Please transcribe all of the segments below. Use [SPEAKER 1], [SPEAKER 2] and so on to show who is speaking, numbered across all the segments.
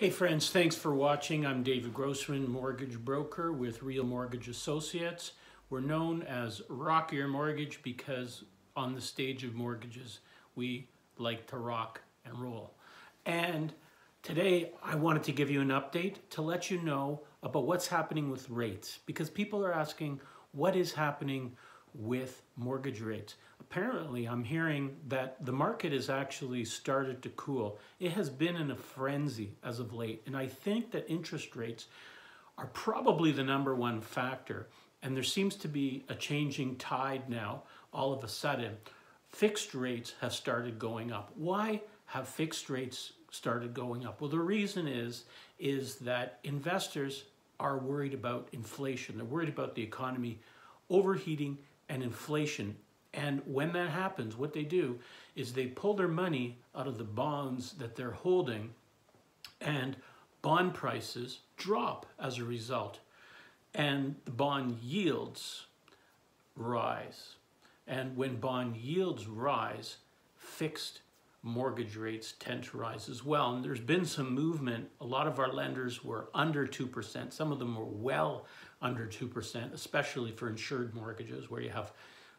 [SPEAKER 1] Hey friends, thanks for watching. I'm David Grossman, mortgage broker with Real Mortgage Associates. We're known as Rock Your Mortgage because on the stage of mortgages, we like to rock and roll. And today I wanted to give you an update to let you know about what's happening with rates, because people are asking what is happening with mortgage rates. Apparently, I'm hearing that the market has actually started to cool. It has been in a frenzy as of late, and I think that interest rates are probably the number one factor. And there seems to be a changing tide now. All of a sudden, fixed rates have started going up. Why have fixed rates started going up? Well, the reason is that investors are worried about inflation. They're worried about the economy overheating and inflation. And when that happens, what they do is they pull their money out of the bonds that they're holding, and bond prices drop as a result. And the bond yields rise. And when bond yields rise, fixed mortgage rates tend to rise as well. And there's been some movement. A lot of our lenders were under 2%. Some of them were well under 2%, especially for insured mortgages where you have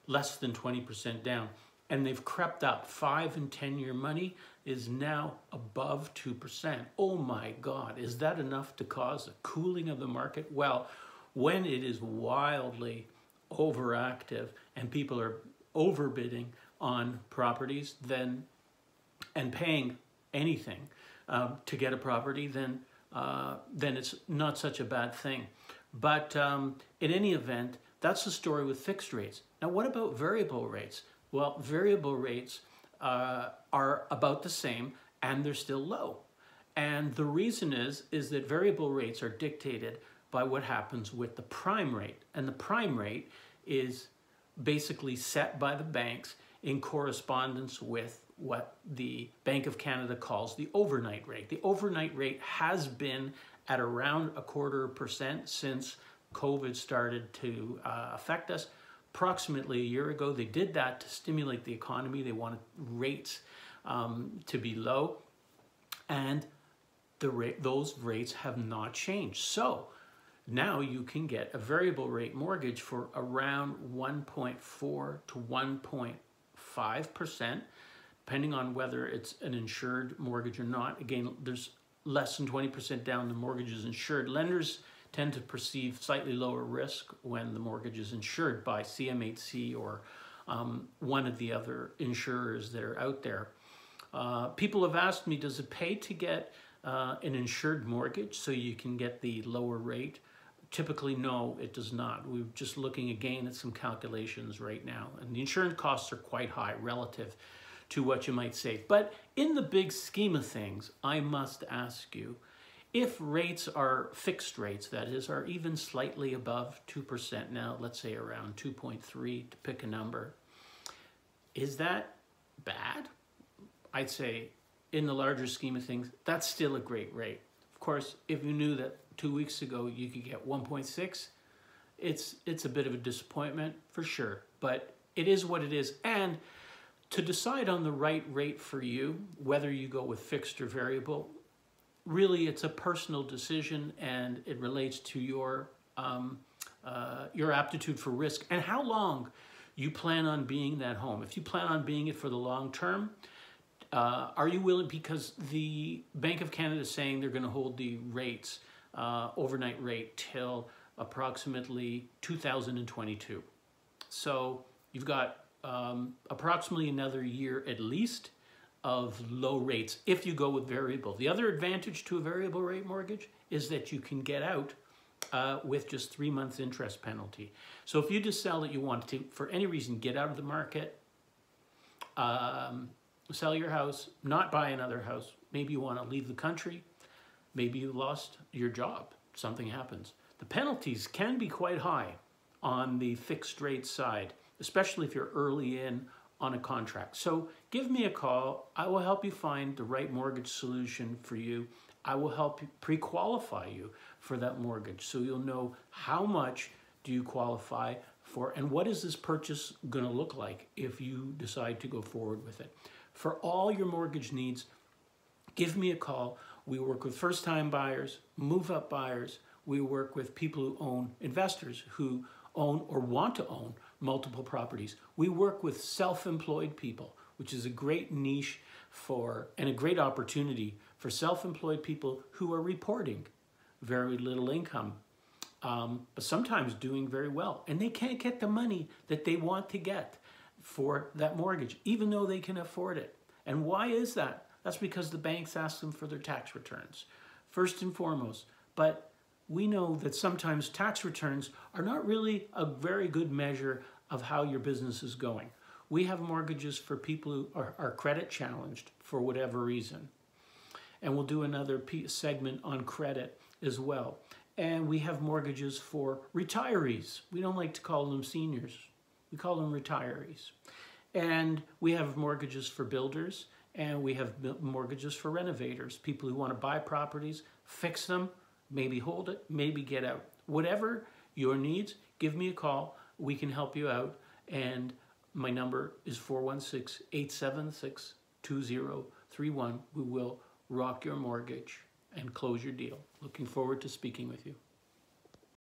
[SPEAKER 1] less than 20% down. And they've crept up. 5 and 10-year money is now above 2%. Oh my God, is that enough to cause a cooling of the market? Well, when it is wildly overactive and people are overbidding on properties, then and paying anything to get a property, then it's not such a bad thing. But in any event, that's the story with fixed rates. Now, what about variable rates? Well, variable rates are about the same, and they're still low. And the reason is that variable rates are dictated by what happens with the prime rate. And the prime rate is basically set by the banks in correspondence with what the Bank of Canada calls the overnight rate. The overnight rate has been at around 0.25% since COVID started to affect us. Approximately a year ago, they did that to stimulate the economy. They wanted rates to be low, and those rates have not changed. So now you can get a variable rate mortgage for around 1.4 to 1.5%, depending on whether it's an insured mortgage or not. Again, there's less than 20% down, the mortgage is insured. Lenders tend to perceive slightly lower risk when the mortgage is insured by CMHC or one of the other insurers that are out there. People have asked me, does it pay to get an insured mortgage so you can get the lower rate? Typically, no, it does not. We're just looking again at some calculations right now, and the insurance costs are quite high relative to what you might save. But in the big scheme of things, I must ask you, if rates are fixed rates, that is, are even slightly above 2% now, let's say around 2.3 to pick a number, is that bad? I'd say in the larger scheme of things, that's still a great rate. Of course, if you knew that 2 weeks ago you could get 1.6, it's a bit of a disappointment for sure, but it is what it is. And to decide on the right rate for you, whether you go with fixed or variable, really it's a personal decision, and it relates to your aptitude for risk and how long you plan on being that home. If you plan on being it for the long term, are you willing, because the Bank of Canada is saying they're going to hold the rates, overnight rate, till approximately 2022. So you've got approximately another year at least of low rates if you go with variable. The other advantage to a variable rate mortgage is that you can get out with just 3 months interest penalty. So if you decide that you want to, for any reason, get out of the market, sell your house, not buy another house, maybe you want to leave the country, maybe you lost your job, something happens, the penalties can be quite high on the fixed rate side, especially if you're early in on a contract. So give me a call. I will help you find the right mortgage solution for you. I will help you pre-qualify you for that mortgage, so you'll know how much do you qualify for and what is this purchase going to look like if you decide to go forward with it. For all your mortgage needs, Give me a call. We work with first-time buyers, move-up buyers. We work with people who own, investors who own or want to own multiple properties. We work with self-employed people, which is a great niche and a great opportunity for self-employed people who are reporting very little income, but sometimes doing very well. And they can't get the money that they want to get for that mortgage, even though they can afford it. And why is that? That's because the banks ask them for their tax returns, first and foremost. But we know that sometimes tax returns are not really a very good measure of how your business is going. We have mortgages for people who are credit challenged for whatever reason. And we'll do another segment on credit as well. And we have mortgages for retirees. We don't like to call them seniors. We call them retirees. And we have mortgages for builders, and we have mortgages for renovators, people who want to buy properties, fix them, maybe hold it, maybe get out. Whatever your needs, give me a call. We can help you out. And my number is 416-876-2031. We will rock your mortgage and close your deal. Looking forward to speaking with you.